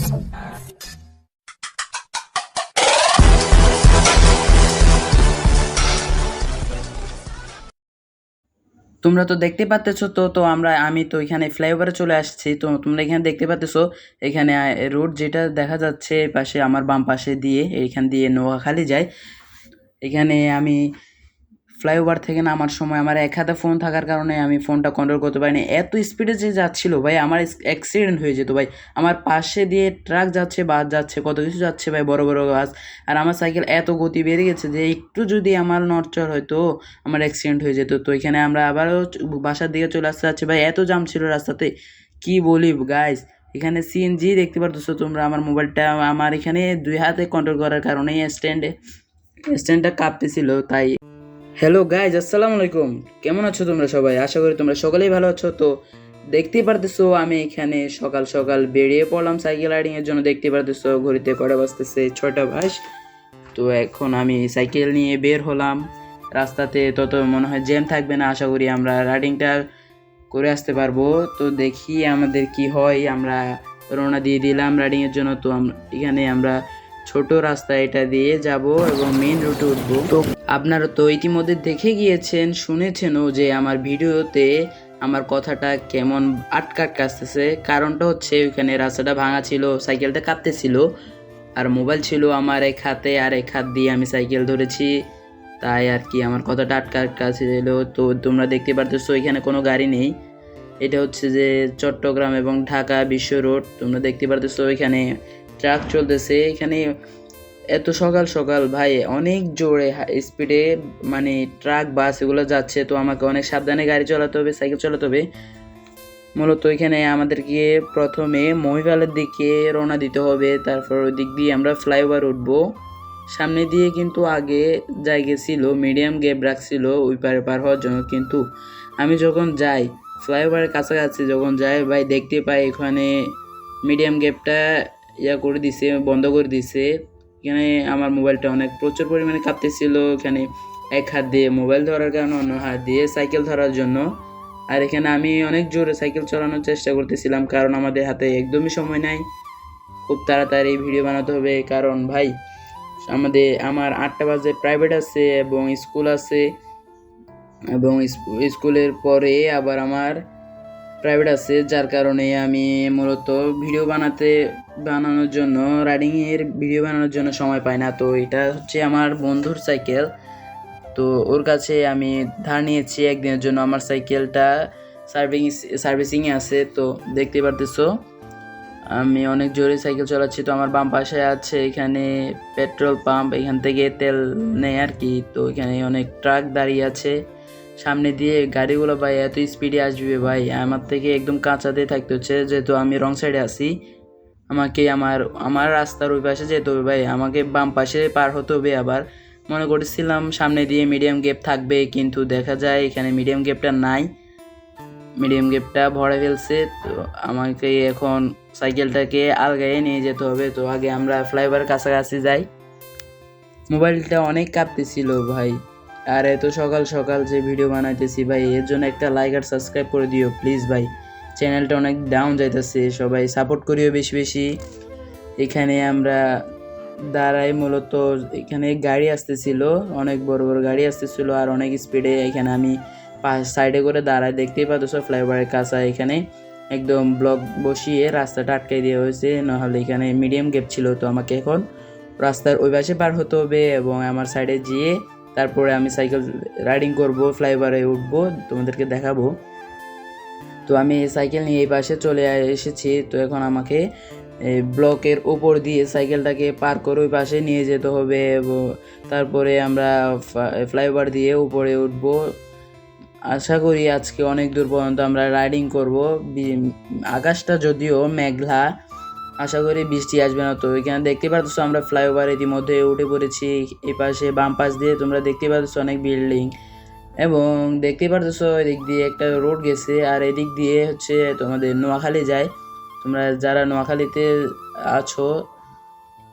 তোমরা তো দেখতে পাচ্তেছো তো তো আমি তো এখানে ফ্লাইওভারে চলে আসছি। তো তোমরা এখানে দেখতে পাচ্তেছো এখানে রোড যেটা দেখা যাচ্ছে পাশে আমার বাম পাশে দিয়ে এইখান দিয়ে নোয়াখালী যায়। এখানে আমি ফ্লাইওভার থেকে নামার সময় আমার এক হাতে ফোন থাকার কারণে আমি ফোনটা কন্ট্রোল করতে পারিনি। এত স্পিডে যে যাচ্ছিল ভাই, আমার অ্যাক্সিডেন্ট হয়ে যেত ভাই। আমার পাশে দিয়ে ট্রাক যাচ্ছে, বাস যাচ্ছে, কত কিছু যাচ্ছে ভাই, বড় বড় গাছ। আর আমার সাইকেল এত গতি বেড়ে গেছে যে একটু যদি আমার নড়চড় হয়তো আমার অ্যাক্সিডেন্ট হয়ে যেত। তো এখানে আমরা আবারও বাসার দিকে চলে আসতে যাচ্ছি ভাই, এত জাম ছিল রাস্তাতে কি বলি গাইস। এখানে সিএনজি দেখতে পারতেছো তোমরা, আমার মোবাইলটা আমার এখানে দুই হাতে কন্ট্রোল করার কারণেই স্ট্যান্ডটা কাঁপতেছিল তাই। হ্যালো গাইজ, আসসালামু আলাইকুম। কেমন আছো তোমরা সবাই? আশা করি তোমরা সকলেই ভালো আছো। তো দেখতেই পারতেছো আমি এখানে সকাল সকাল বেরিয়ে পড়লাম সাইকেল রাইডিংয়ের জন্য। দেখতে পারতেছো ঘড়িতে কটা বাজতেছে, 6টা 22। তো এখন আমি সাইকেল নিয়ে বের হলাম রাস্তাতে। তত মনে হয় জ্যাম থাকবে না, আশা করি আমরা রাইডিংটা করে আসতে পারবো। তো দেখি আমাদের কি হয়। আমরা রওনা দিয়ে দিলাম রাইডিংয়ের জন্য। তো এখানে আমরা ছোট রাস্তা এটা দিয়ে যাব এবং মেইন রুটে উঠবো। তো আপনারা তো ইতিমধ্যে দেখে গিয়েছেন, শুনেছেনও যে আমার ভিডিওতে আমার কথাটা কেমন আটকা আসতেছে। কারণটা হচ্ছে ওইখানে রাস্তাটা ভাঙা ছিল, সাইকেলটা কাঁপতেছিল, আর মোবাইল ছিল আমার এক হাতে, আর এক হাত দিয়ে আমি সাইকেল ধরেছি, তাই আর কি আমার কথাটা আটকা ছিল। তো তোমরা দেখতে পারতেছো এখানে কোনো গাড়ি নেই। এটা হচ্ছে যে চট্টগ্রাম এবং ঢাকা বিশ্ব রোড। তোমরা দেখতে পারতেছো এখানে ট্রাক চলতেছে। এখানে এত সকাল সকাল ভাই অনেক জোরে স্পিডে মানে ট্রাক বাস এগুলো যাচ্ছে। তো আমাকে অনেক সাবধানে গাড়ি চালাতে হবে, সাইকেল চালাতে হবে। মূলত এখানে আমাদেরকে প্রথমে মহিপালের দিকে রওনা দিতে হবে, তারপর ওই দিক দিয়ে আমরা ফ্লাইওভার উঠবো। সামনে দিয়ে কিন্তু আগে জায়গা ছিল, মিডিয়াম গ্যাপ রাখছিল ওই পারে পার হওয়ার জন্য, কিন্তু আমি যখন যাই ফ্লাইওভারের কাছাকাছি যখন যাই ভাই দেখতে পাই এখানে মিডিয়াম গ্যাপটা করে দিছে, বন্ধ করে দিছে। এখানে আমার মোবাইলটা প্রচুর পরিমাণে কাঁপতেছিল। এখানে এক হাত দিয়ে মোবাইল ধরার কারণে অন্য হাত দিয়ে সাইকেল ধরার জন্য। আর এখানে আমি অনেক জোরে সাইকেল চালানোর চেষ্টা করতেছিলাম, কারণ আমাদের হাতে একদমই সময় নাই, খুব তাড়াতাড়ি ভিডিও বানাতে হবে। কারণ ভাই আমার 8টা বাজে প্রাইভেট আছে এবং স্কুল আছে, এবং স্কুলের পরে আবার আমার প্রাইভেট আছে, যার কারণে আমি মূলত বানানোর জন্য রাইডিংয়ের ভিডিও বানানোর জন্য সময় পাই না। তো এটা হচ্ছে আমার বন্ধুর সাইকেল। তো ওর কাছে আমি ধার নিয়েছি একদিনের জন্য। আমার সাইকেলটা সার্ভিসিংয়ে আছে। তো দেখতে পারতেছো আমি অনেক জোরে সাইকেল চালাচ্ছি। তো আমার বাম পাশে আছে এখানে পেট্রোল পাম্প, এখান থেকে তেল নেয় আর কি। তো এখানে অনেক ট্রাক দাঁড়িয়ে আছে। সামনে দিয়ে গাড়িগুলো ভাই এত স্পিডে আসবে ভাই, আমার থেকে একদম কাঁচাতে থাকতে হচ্ছে, যেহেতু আমি রং সাইডে আছি। আমাকে আমার রাস্তার ওই পাশে যেতে হবে ভাই, আমাকে বাম পাশে পার হতে হবে। আবার মনে করেছিলাম সামনে দিয়ে মিডিয়াম গ্যাপ থাকবে, কিন্তু দেখা যায় এখানে মিডিয়াম গ্যাপটা নাই, মিডিয়াম গ্যাপটা ভরে ফেলছে। তো আমাকে এখন সাইকেলটাকে আলগায়ে নিয়ে যেতে হবে। তো আগে আমরা ফ্লাইওভারের কাছাকাছি যাই। মোবাইলটা অনেক কাঁপতেছিল ভাই, আর এত সকাল সকাল যে ভিডিও বানাইতেছি ভাই, এর জন্য একটা লাইক আর সাবস্ক্রাইব করে দিও প্লিজ ভাই। চ্যানেলটা অনেক ডাউন যাইতেছে, সবাই সাপোর্ট করিও বেশি বেশি। এখানে আমরা দাঁড়াই, মূলত এখানে গাড়ি আসতেছিল, অনেক বড় বড় গাড়ি আসতেছিল আর অনেক স্পিডে। এখানে আমি সাইডে করে দাঁড়াই, দেখতেই পাচ্ছ ফ্লাইওভারের কাছে এখানে একদম ব্লক বসিয়ে রাস্তাটা আটকাই দেওয়া হয়েছে, নাহলে এখানে মিডিয়াম গ্যাপ ছিল। তো আমাকে এখন রাস্তার ওই পাশে পার হতে হবে এবং আমার সাইডে গিয়ে তারপরে আমি সাইকেল রাইডিং করব, ফ্লাইওভারে উঠবো, তোমাদেরকে দেখাবো। তো আমি সাইকেল নিয়ে এই পাশে চলে এসেছি। তো এখন আমাকে ব্লকের ওপর দিয়ে সাইকেলটাকে পার করে ওই পাশে নিয়ে যেতে হবে এবং তারপরে আমরা ফ্লাইওভার দিয়ে উপরে উঠব। আশা করি আজকে অনেক দূর পর্যন্ত আমরা রাইডিং করব। আকাশটা যদিও মেঘলা, আশা করি বৃষ্টি আসবে না। তো এখানে দেখতে পাচ্ছ আমরা ফ্লাইওভার ইতিমধ্যে উঠে পড়েছি। এই পাশে বাম পাশ দিয়ে তোমরা দেখতে পাচ্ছ অনেক বিল্ডিং, এবং দেখতে পাচ্ছ এদিক দিয়ে একটা রোড গেছে, আর এদিক দিয়ে হচ্ছে তোমাদের নোয়াখালী যায়। তোমরা যারা নোয়াখালীতে আছো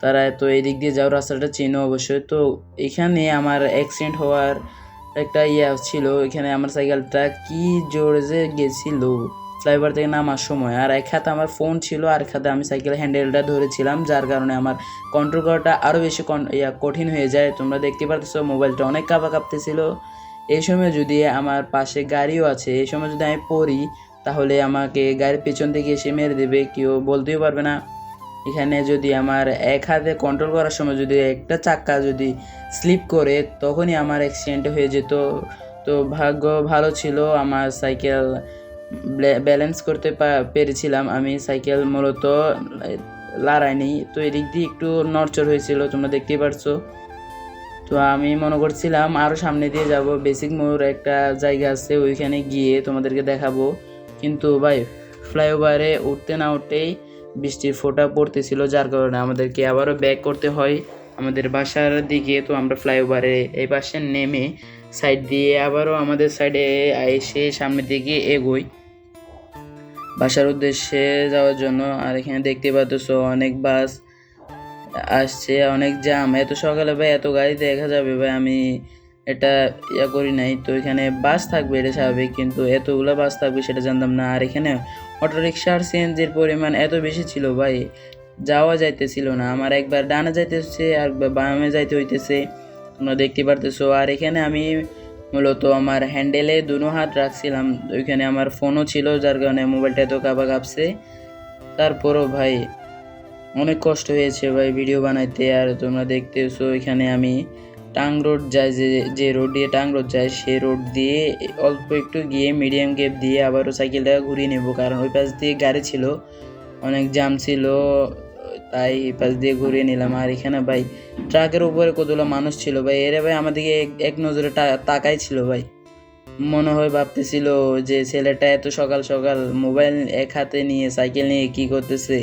তারা তো এদিক দিয়ে যাও, রাস্তাটা চেনো অবশ্যই। তো এখানে আমার অ্যাক্সিডেন্ট হওয়ার একটা ছিল, এখানে আমার সাইকেলটা কি জোরে যে গেছিল, ফ্লাইওভার থেকে নামার সময়। আর এক হাতে আমার ফোন ছিল, আর এক হাতে আমি সাইকেল হ্যান্ডেলটা ধরেছিলাম, যার কারণে আমার কন্ট্রোল করাটা আরও বেশি কঠিন হয়ে যায়। তোমরা দেখতে পারতেছো মোবাইলটা অনেক কাঁপতেছিল। এই সময় যদি আমার পাশে গাড়িও আছে, এই সময় যদি আমি পড়ি তাহলে আমাকে গাড়ির পেছন থেকে এসে মেরে দেবে, কেউ বলতেও পারবে না। এখানে যদি আমার এক হাতে কন্ট্রোল করার সময় যদি একটা চাক্কা যদি স্লিপ করে তখনই আমার অ্যাক্সিডেন্ট হয়ে যেত। তো ভাগ্য ভালো ছিল, আমার সাইকেল ব্যালেন্স করতে পেরেছিলাম। আমি সাইকেল মূলত লড়াইনি, তো এদিক দিয়ে একটু নড়চড় হয়েছিল, তোমরা দেখতেই পারছো। তো আমি মনে করছিলাম আরও সামনে দিয়ে যাব, বেসিক মোড় একটা জায়গা আছে, ওইখানে গিয়ে তোমাদেরকে দেখাবো। কিন্তু ভাই ফ্লাইওভারে উঠতে না উঠতেই বৃষ্টির ফোঁটা পড়তেছিল, যার কারণে আমাদেরকে আবারও ব্যাক করতে হয় আমাদের বাসার দিকে। তো আমরা ফ্লাইওভারে এই পাশে নেমে সাইড দিয়ে আবারও আমাদের সাইডে এসে সামনের দিকে এগোই বাসার উদ্দেশ্যে যাওয়ার জন্য। আর এখানে দেখতে পাচ্ছ অনেক বাস আসছে, অনেক জ্যাম। এত সকালে ভাই এত গাড়ি দেখা যাবে ভাই, আমি এটা করি নাই। তো এখানে বাস থাকবে এটা স্বাভাবিক, কিন্তু এতগুলো বাস থাকবে সেটা জানতাম না। আর এখানে অটোরিক্সা আর সিএনজির পরিমাণ এত বেশি ছিল ভাই, যাওয়া যাইতেছিল না। আমার একবার ডানে যাইতেছে আর বামে যাইতে হইতেছে, তোমরা দেখতে পারতেছো। আর এখানে আমি মূলত আমার হ্যান্ডেলে দুনো হাত রাখছিলাম, ওইখানে আমার ফোনও ছিল, যার কারণে মোবাইলটা এত কাঁপছে। তারপরও ভাই অনেক কষ্ট হয়েছে ভাই ভিডিও বানাইতে। আর তোমরা দেখতেছো এখানে আমি টাং রোড যাই, যে রোড দিয়ে টাং রোড যায় সেই রোড দিয়ে অল্প একটু গিয়ে মিডিয়াম গ্যাপ দিয়ে আবারও সাইকেলটা ঘুরিয়ে নেব, কারণ ওই পাশ দিয়ে গাড়ি ছিল, অনেক জ্যাম ছিল, তাই এই পাশ দিয়ে ঘুরিয়ে নিলাম। আর এখানে ভাই ট্রাকের উপরে কতগুলো মানুষ ছিল ভাই, এরা ভাই আমাদেরকে এক নজরে তাকাই ছিল ভাই। মনে হয় ভাবতেছিল যে ছেলেটা এত সকাল সকাল মোবাইল এক হাতে নিয়ে সাইকেল নিয়ে কি করতেছে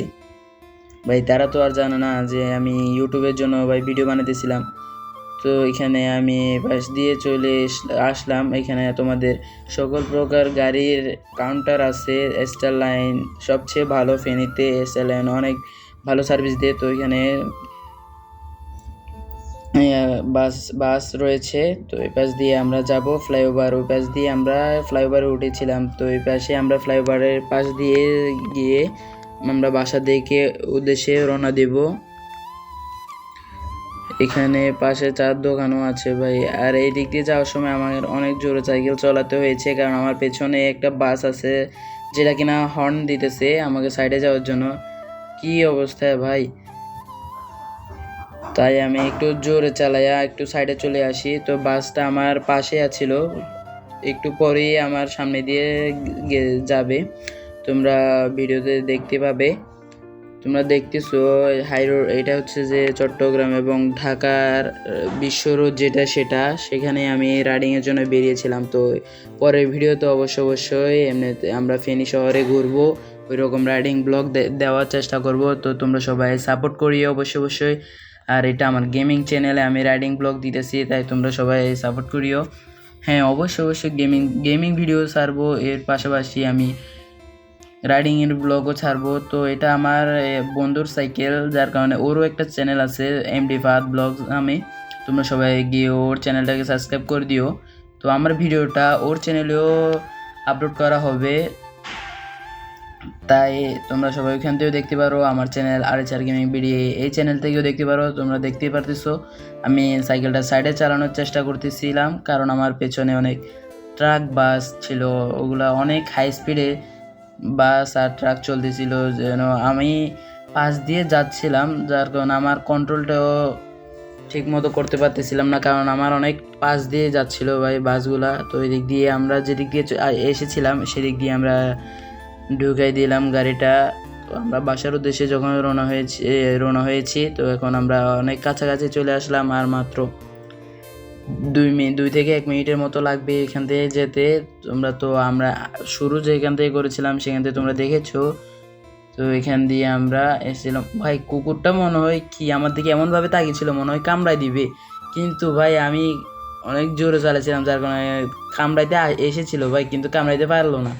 ভাই। তারা তো আর জানে না যে আমি ইউটিউবের জন্য ভাই ভিডিও বানাতেছিলাম। তো এখানে আমি পাশ দিয়ে চলে আসলাম, এখানে তোমাদের সকল প্রকার গাড়ির কাউন্টার আছে। স্টার লাইন সবচেয়ে ভালো ফেনীতে, স্টার লাইন অনেক ভালো সার্ভিস দেয়। তো এখানে বাস রয়েছে। তো এই পাশ দিয়ে আমরা যাব ফ্লাইওভার, ওই পাশ দিয়ে আমরা ফ্লাইওভারে উঠেছিলাম। তো এই পাশে আমরা ফ্লাইওভারের পাশ দিয়ে গিয়ে আমরা বাসা দেখে উদ্দেশ্যে রওনা দেব। এখানে পাশে চার দোকানও আছে ভাই। আর এই দিক দিয়ে যাওয়ার সময় আমার অনেক জোরে সাইকেল চালাতে হয়েছে, কারণ আমার পেছনে একটা বাস আছে যেটা কিনা হর্ন দিতেছে আমাকে সাইডে যাওয়ার জন্য। কি অবস্থায় ভাই, তাই আমি একটু জোরে চালাইয়া একটু সাইডে চলে আসি। তো বাসটা আমার পাশে আছিল, একটু পরেই আমার সামনে দিয়ে যাবে, তোমরা ভিডিওতে দেখতে পাবে। তোমরা দেখতেছো হাই রোড, এটা হচ্ছে যে চট্টগ্রাম এবং ঢাকার বিশ্ব রোড যেটা, সেখানে আমি রাইডিংয়ের জন্য বেরিয়েছিলাম। তো পরের ভিডিওতে অবশ্যই এমনিতে আমরা ফেনী শহরে ঘুরবো, ওই রকম রাইডিং ব্লগ দেওয়ার চেষ্টা করব। তো তোমরা সবাই সাপোর্ট করিও অবশ্যই। আর এটা আমার গেমিং চ্যানেলে আমি রাইডিং ব্লগ দিতেছি, তাই তোমরা সবাই সাপোর্ট করিও। হ্যাঁ অবশ্যই গেমিং ভিডিও ছাড়বো, এর পাশাপাশি আমি রাইডিংয়ের ব্লগও ছাড়বো। তো এটা আমার বন্ধুর সাইকেল, যার কারণে ওরও একটা চ্যানেল আছে এমডি ফাহাদ ব্লগস নামে, তোমরা সবাই গিয়ে ওর চ্যানেলটাকে সাবস্ক্রাইব করে দিও। তো আমার ভিডিওটা ওর চ্যানেলেও আপলোড করা হবে, তাই তোমরা সবাই ওইখান থেকেও দেখতে পারো। আমার চ্যানেল আরএচআর গেমিং ভিডিও, এই চ্যানেল থেকেও দেখতে পারো। তোমরা দেখতেই পারতেছো আমি সাইকেলটা সাইডে চালানোর চেষ্টা করতেছিলাম, কারণ আমার পেছনে অনেক ট্রাক বাস ছিল, ওগুলা অনেক হাই স্পিডে বাস আর ট্রাক চলতেছিল, যেন আমি পাশ দিয়ে যাচ্ছিলাম, যার কারণে আমার কন্ট্রোলটাও ঠিক মতো করতে পারতেছিলাম না, কারণ আমার অনেক পাশ দিয়ে যাচ্ছিল ভাই বাসগুলা। তো এই দিক দিয়ে আমরা যেদিক দিয়ে এসেছিলাম সেদিক দিয়ে আমরা ঢুকাই দিলাম গাড়িটা। তো আমরা বাসার উদ্দেশ্যে যখন রওনা হয়েছি, তো এখন আমরা অনেক কাছাকাছি চলে আসলাম, আর মাত্র 2 থেকে 1 মিনিটের মতো লাগবে এখান থেকে যেতে। আমরা শুরু যেখান থেকে করেছিলাম সেখান থেকে তোমরা দেখেছো। তো এখান দিয়ে আমরা এসেছিলাম ভাই, কুকুরটা মনে হয় কি আমার দিকে এমনভাবে তাকিয়েছিল মনে হয় কামড়াই দিবে, কিন্তু ভাই আমি অনেক জোরে চালাচ্ছিলাম, যার কারণে কামড়াইতে এসেছিল ভাই, কিন্তু কামড়াইতে পারলো না।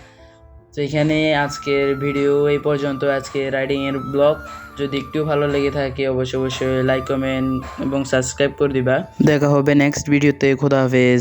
তো এখানে আজকের ভিডিও এই পর্যন্ত, আজকে রাইডিংয়ের ব্লগ। যদি একটু ভালো লেগে থাকে অবশ্যই লাইক কমেন্ট এবং সাবস্ক্রাইব করে দিবা। দেখা হবে নেক্সট ভিডিওতে। খোদা হাফেজ।